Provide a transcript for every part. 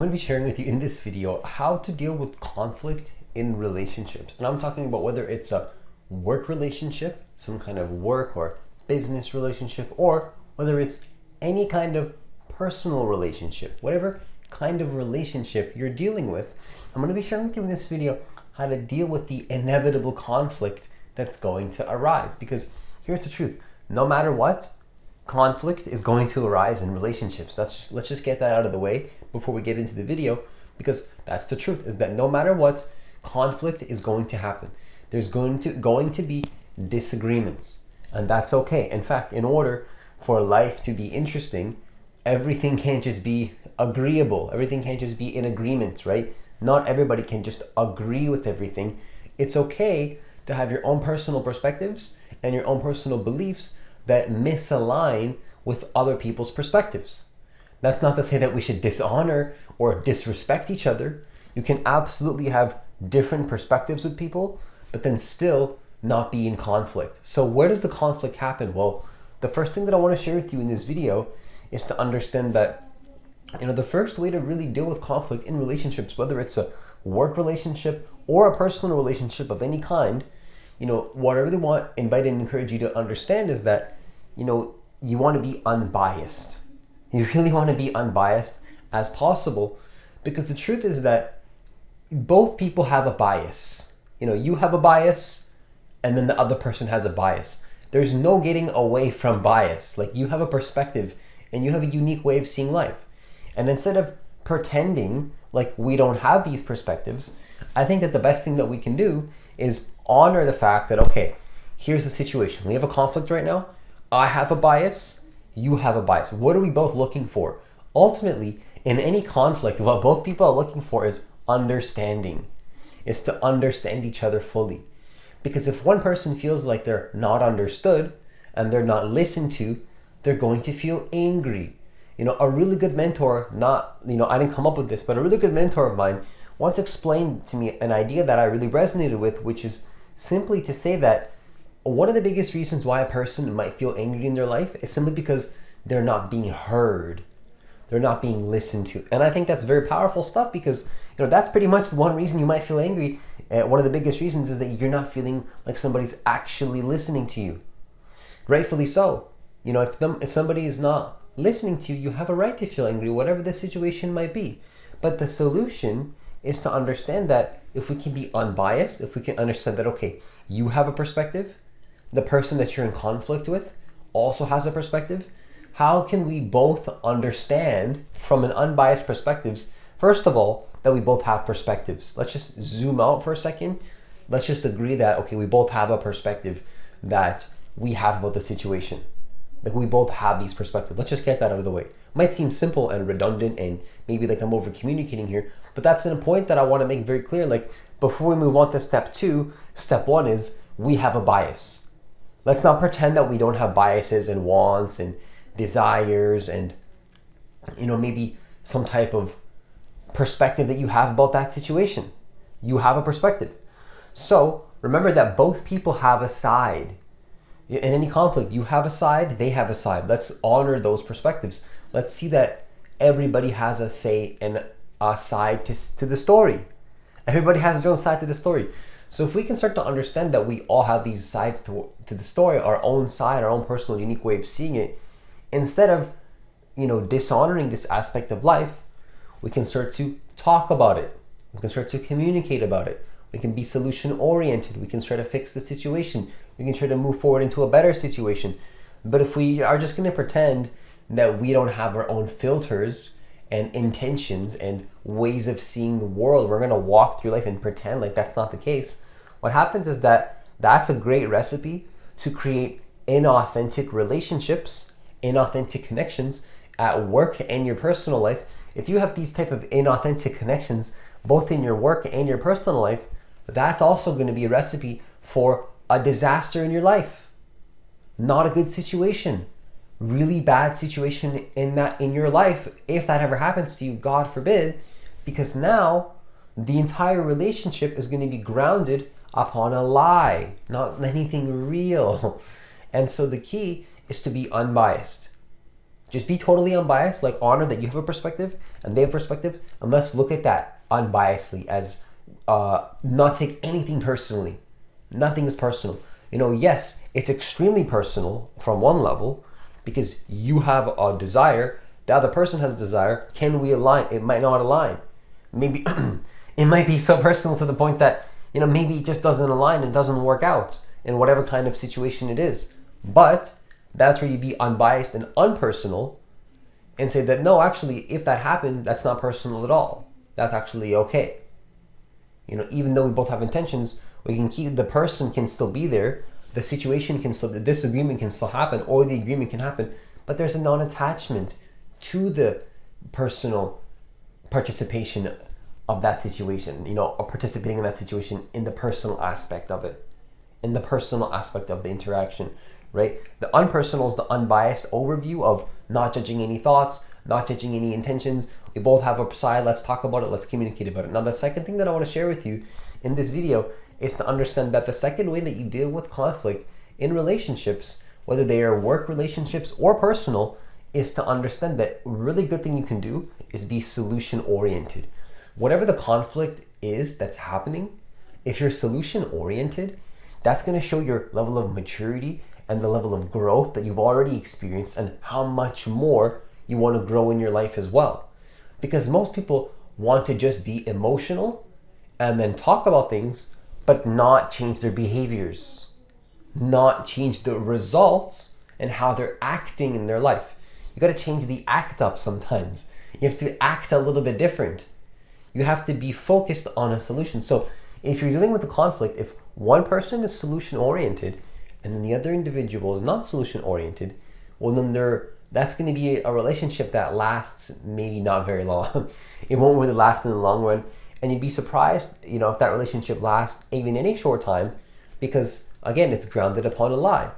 going to be sharing with you in this video how to deal with conflict in relationships. And I'm talking about whether it's a work relationship, some kind of work or business relationship, or whether it's any kind of personal relationship, whatever kind of relationship you're dealing with. I'm going to be sharing with you in this video how to deal with the inevitable conflict that's going to arise. Because here's the truth, no matter what, conflict is going to arise in relationships. Let's just get that out of the way before we get into the video, because that's the truth, is that no matter what, conflict is going to happen. There's going to be disagreements, and that's okay. In fact, in order for life to be interesting, everything can't just be agreeable. Everything can't just be in agreement, right? Not everybody can just agree with everything. It's okay to have your own personal perspectives and your own personal beliefs that misalign with other people's perspectives. That's not to say that we should dishonor or disrespect each other. You can absolutely have different perspectives with people, but then still not be in conflict. So where does the conflict happen? Well, the first thing that I want to share with you in this video is to understand that, the first way to really deal with conflict in relationships, whether it's a work relationship or a personal relationship of any kind, what I really invite and encourage you to understand is that, you want to be unbiased. You really want to be unbiased as possible, because the truth is that both people have a bias. You have a bias, and then the other person has a bias. There's no getting away from bias. Like, you have a perspective and you have a unique way of seeing life. And instead of pretending like we don't have these perspectives, I think that the best thing that we can do is honor the fact that, okay, here's the situation. We have a conflict right now. I have a bias. You have a bias. What are we both looking for? Ultimately, in any conflict, what both people are looking for is understanding. Is to understand each other fully. Because if one person feels like they're not understood and they're not listened to, they're going to feel angry. A really good mentor, I didn't come up with this, but a really good mentor of mine once explained to me an idea that I really resonated with, which is simply to say that one of the biggest reasons why a person might feel angry in their life is simply because they're not being heard. They're not being listened to. And I think that's very powerful stuff, because that's pretty much one reason you might feel angry. One of the biggest reasons is that you're not feeling like somebody's actually listening to you. Rightfully so. If somebody is not listening to you, you have a right to feel angry, whatever the situation might be. But the solution is to understand that if we can be unbiased, if we can understand that, okay, you have a perspective, the person that you're in conflict with also has a perspective, how can we both understand from an unbiased perspectives, first of all, that we both have perspectives? Let's just zoom out for a second. Let's just agree that, okay, we both have a perspective that we have about the situation. Like, we both have these perspectives. Let's just get that out of the way. Might seem simple and redundant, and maybe like I'm over communicating here, but that's a point that I want to make very clear. Like, before we move on to step 2, step 1 is we have a bias. Let's not pretend that we don't have biases and wants and desires and, maybe some type of perspective that you have about that situation. You have a perspective. So remember that both people have a side. In any conflict, you have a side, they have a side. Let's honor those perspectives. Let's see that everybody has a say and a side to the story. Everybody has their own side to the story. So if we can start to understand that we all have these sides to the story, our own side, our own personal unique way of seeing it, instead of, dishonoring this aspect of life, we can start to talk about it. We can start to communicate about it. We can be solution oriented. We can try to fix the situation. We can try to move forward into a better situation. But if we are just going to pretend that we don't have our own filters and intentions and ways of seeing the world, we're going to walk through life and pretend like that's not the case. What happens is that that's a great recipe to create inauthentic relationships, inauthentic connections at work and your personal life. If you have these type of inauthentic connections, both in your work and your personal life, that's also going to be a recipe for a disaster in your life. Not a good situation. Really bad situation in your life, if that ever happens to you, God forbid, because now the entire relationship is going to be grounded upon a lie, not anything real. And so the key is to be unbiased. Just be totally unbiased, like honor that you have a perspective and they have a perspective, and let's look at that unbiasedly as not take anything personally. Nothing is personal. Yes, it's extremely personal from one level because you have a desire, the other person has a desire. Can we align? It might not align. Maybe it might be so personal to the point that, maybe it just doesn't align and doesn't work out in whatever kind of situation it is. But that's where you be unbiased and unpersonal and say that, no, actually, if that happened, that's not personal at all. That's actually okay. Even though we both have intentions, we can keep, the person can still be there, the situation can still, the disagreement can still happen, or the agreement can happen, but there's a non-attachment to the personal participation of that situation, or participating in that situation in the personal aspect of it, in the personal aspect of the interaction, right? The unpersonal is the unbiased overview of not judging any thoughts, not judging any intentions. We both have a side, let's talk about it, let's communicate about it. Now, the second thing that I want to share with you in this video is to understand that the second way that you deal with conflict in relationships, whether they are work relationships or personal, is to understand that a really good thing you can do is be solution oriented. Whatever the conflict is that's happening, if you're solution oriented, that's going to show your level of maturity and the level of growth that you've already experienced and how much more you want to grow in your life as well. Because most people want to just be emotional and then talk about things, but not change their behaviors, not change the results and how they're acting in their life. You got to change the act up sometimes. You have to act a little bit different. You have to be focused on a solution. So if you're dealing with a conflict, if one person is solution oriented and then the other individual is not solution oriented, well, then that's going to be a relationship that lasts maybe not very long. It won't really last in the long run. And you'd be surprised, if that relationship lasts even any short time, because again, it's grounded upon a lie.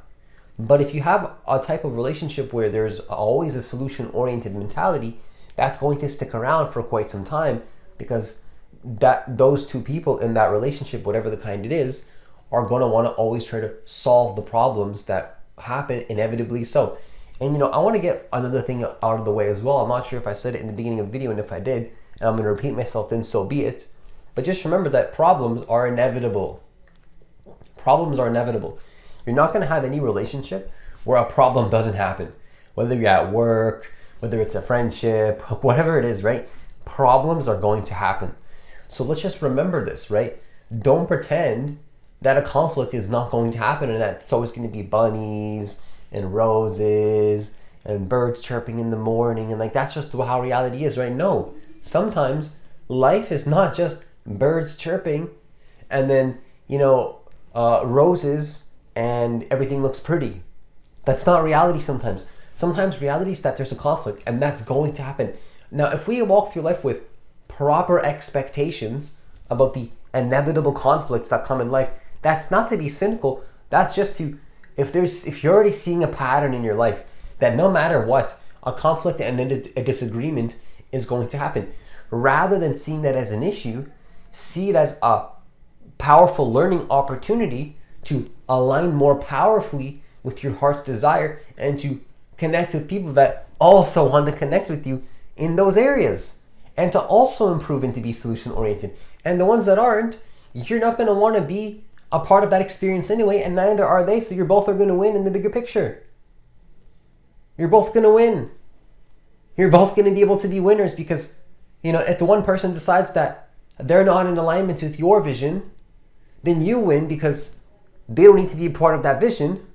But if you have a type of relationship where there's always a solution oriented mentality, that's going to stick around for quite some time, because those two people in that relationship, whatever the kind it is, are going to want to always try to solve the problems that happen inevitably so. And I want to get another thing out of the way as well. I'm not sure if I said it in the beginning of the video, and if I did, and I'm going to repeat myself, then so be it. But just remember that problems are inevitable. Problems are inevitable. You're not going to have any relationship where a problem doesn't happen. Whether you're at work, whether it's a friendship, whatever it is, right? Problems are going to happen. So let's just remember this, right? Don't pretend that a conflict is not going to happen and that it's always going to be bunnies and roses and birds chirping in the morning and that's just how reality is, right? No, sometimes life is not just birds chirping and then roses and everything looks pretty. That's not reality. Sometimes reality is that there's a conflict and that's going to happen. Now, if we walk through life with proper expectations about the inevitable conflicts that come in life, that's not to be cynical. That's just to, if you're already seeing a pattern in your life that no matter what, a conflict and a disagreement is going to happen, rather than seeing that as an issue, see it as a powerful learning opportunity to align more powerfully with your heart's desire and to connect with people that also want to connect with you in those areas, and to also improve and to be solution oriented. And the ones that aren't, you're not going to want to be a part of that experience anyway, and neither are they, so you're both are going to win in the bigger picture. You're both going to win. You're both going to be able to be winners, because if the one person decides that they're not in alignment with your vision, then you win because they don't need to be a part of that vision.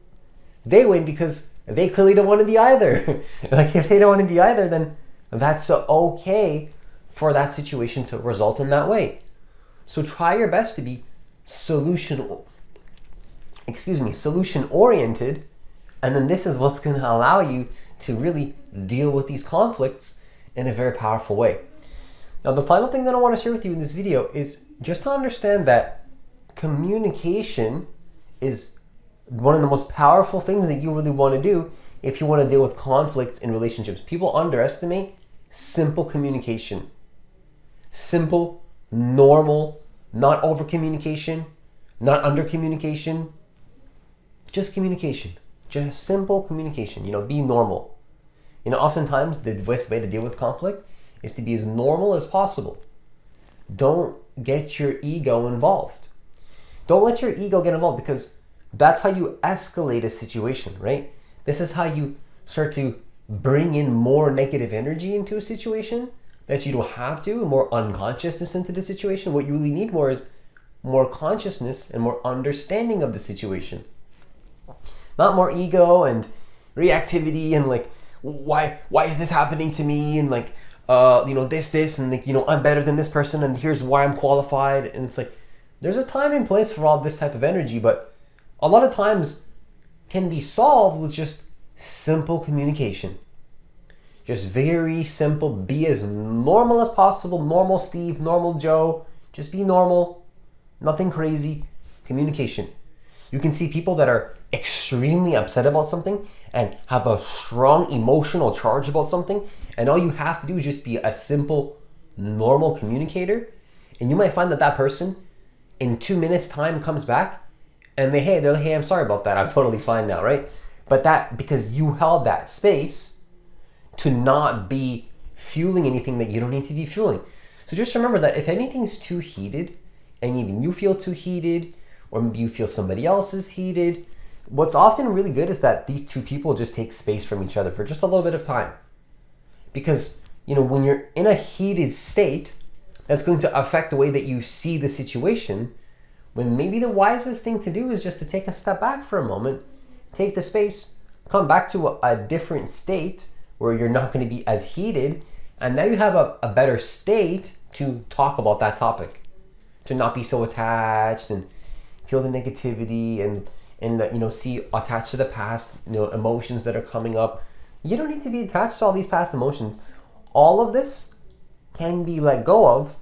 They win because they clearly don't want to be either. If they don't want to be either, then that's okay for that situation to result in that way. So try your best to be solution oriented, and then this is what's going to allow you to really deal with these conflicts in a very powerful way. Now, the final thing that I want to share with you in this video is just to understand that communication is one of the most powerful things that you really want to do if you want to deal with conflicts in relationships. People underestimate simple communication. Simple, normal, not over communication, not under communication, just communication. Just simple communication. Be normal. Oftentimes the best way to deal with conflict is to be as normal as possible. Don't get your ego involved. Don't let your ego get involved, because that's how you escalate a situation, right? This is how you start to bring in more negative energy into a situation that you don't have to, and more unconsciousness into the situation. What you really need more is more consciousness and more understanding of the situation. Not more ego and reactivity and like, why is this happening to me? And like, this, and like, I'm better than this person, and here's why I'm qualified. And it's like, there's a time and place for all this type of energy, but a lot of times can be solved with just simple communication. Just very simple. Be as normal as possible. Normal Steve, normal Joe. Just be normal. Nothing crazy. Communication. You can see people that are extremely upset about something and have a strong emotional charge about something, and all you have to do is just be a simple, normal communicator, and you might find that person in 2 minutes time comes back and they're like, hey, I'm sorry about that. I'm totally fine now, right? But that, because you held that space to not be fueling anything that you don't need to be fueling. So just remember that if anything's too heated, and even you feel too heated, or maybe you feel somebody else is heated, what's often really good is that these two people just take space from each other for just a little bit of time. Because, when you're in a heated state, that's going to affect the way that you see the situation, when maybe the wisest thing to do is just to take a step back for a moment, take the space, come back to a different state where you're not going to be as heated, and now you have a better state to talk about that topic, to not be so attached and feel the negativity and see attached to the past, emotions that are coming up. You don't need to be attached to all these past emotions. All of this can be let go of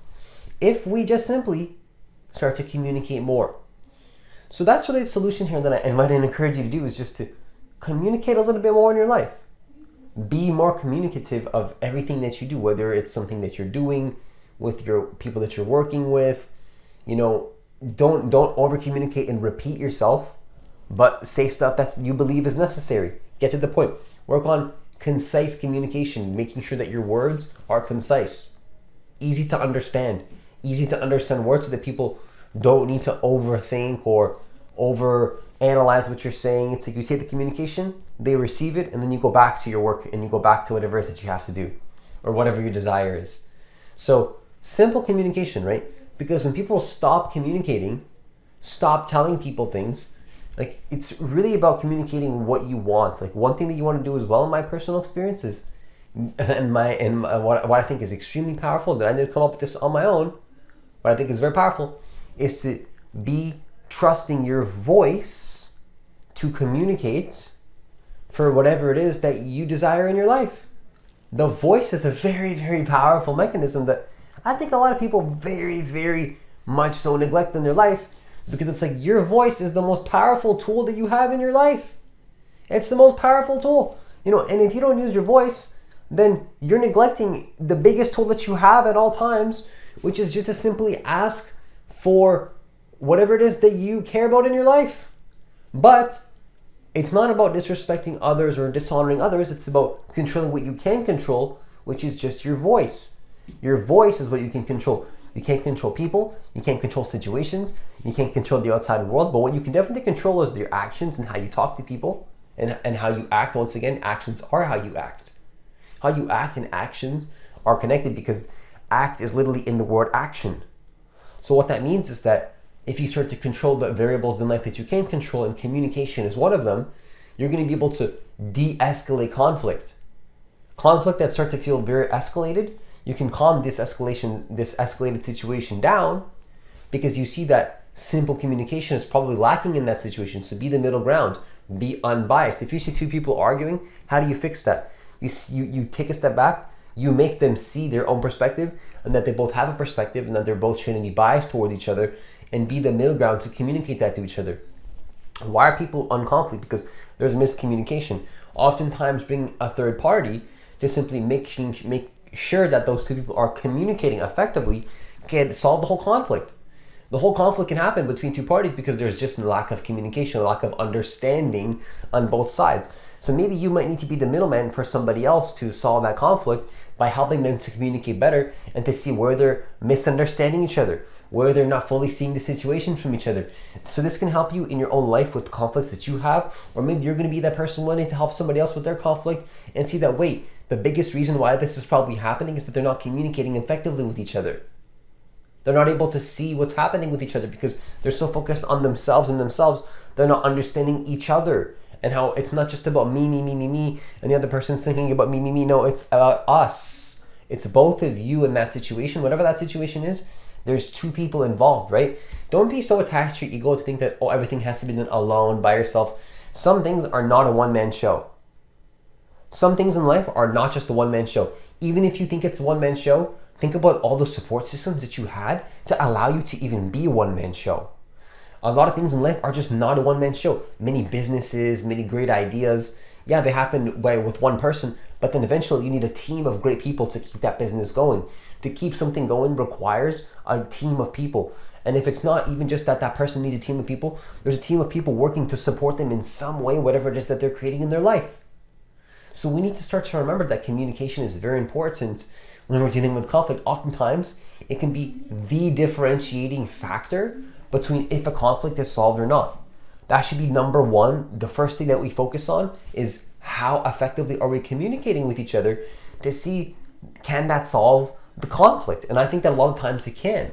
if we just simply start to communicate more. So that's really the solution here that I might encourage you to do, is just to communicate a little bit more in your life. Be more communicative of everything that you do, whether it's something that you're doing with your people that you're working with. Don't over communicate and repeat yourself, but say stuff that you believe is necessary. Get to the point. Work on concise communication, making sure that your words are concise, easy to understand words, so that people don't need to overthink or over analyze what you're saying. It's like you say the communication, they receive it, and then you go back to your work and you go back to whatever it is that you have to do, or whatever your desire is. So simple communication, right? Because when people stop communicating, stop telling people things, like, it's really about communicating what you want. Like, one thing that you want to do as well, in my personal experiences, what I think is extremely powerful, that I didn't come up with this on my own, what I think is very powerful, is to be trusting your voice to communicate for whatever it is that you desire in your life. The voice is a very, very powerful mechanism that I think a lot of people very, very much so neglect in their life, because it's like your voice is the most powerful tool that you have in your life. It's the most powerful tool. And if you don't use your voice, then you're neglecting the biggest tool that you have at all times, which is just to simply ask for whatever it is that you care about in your life. But it's not about disrespecting others or dishonoring others. It's about controlling what you can control, which is just your voice. Your voice is what you can control. You can't control people, you can't control situations, you can't control the outside world, but what you can definitely control is your actions and how you talk to people, and how you act. Once again, actions are how you act. How you act and actions are connected, because act is literally in the word action. So what that means is that if you start to control the variables in life that you can control, and communication is one of them, you're going to be able to de-escalate conflict. Conflict that starts to feel very escalated, you can calm this escalated situation down, because you see that simple communication is probably lacking in that situation. So be the middle ground, be unbiased. If you see two people arguing, how do you fix that? You take a step back, you make them see their own perspective, and that they both have a perspective, and that they're both trying to be biased towards each other, and be the middle ground to communicate that to each other. Why are people on conflict? Because there's miscommunication. Oftentimes bring a third party to simply make sure that those two people are communicating effectively can solve the whole conflict. The whole conflict can happen between two parties because there's just a lack of communication, a lack of understanding on both sides. So maybe you might need to be the middleman for somebody else to solve that conflict by helping them to communicate better and to see where they're misunderstanding each other, where they're not fully seeing the situation from each other. So this can help you in your own life with conflicts that you have, or maybe you're going to be that person wanting to help somebody else with their conflict and see that, wait, the biggest reason why this is probably happening is that they're not communicating effectively with each other. They're not able to see what's happening with each other because they're so focused on themselves and themselves, they're not understanding each other. And how it's not just about me, and the other person's thinking about me. No, it's about us. It's both of you in that situation. Whatever that situation is, there's two people involved, right? Don't be so attached to your ego to think that, oh, everything has to be done alone, by yourself. Some things are not a one-man show. Some things in life are not just a one-man show. Even if you think it's a one-man show, think about all the support systems that you had to allow you to even be a one-man show. A lot of things in life are just not a one-man show. Many businesses, many great ideas, yeah, they happen with one person, but then eventually you need a team of great people to keep that business going. To keep something going requires a team of people. And if it's not even just that person needs a team of people, there's a team of people working to support them in some way, whatever it is that they're creating in their life. So we need to start to remember that communication is very important when we're dealing with conflict. Oftentimes, it can be the differentiating factor between if a conflict is solved or not. That should be number one. The first thing that we focus on is how effectively are we communicating with each other to see, can that solve the conflict? And I think that a lot of times it can.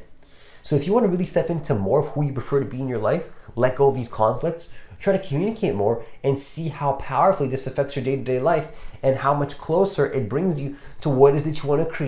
So if you want to really step into more of who you prefer to be in your life, let go of these conflicts, try to communicate more and see how powerfully this affects your day-to-day life and how much closer it brings you to what it is that you want to create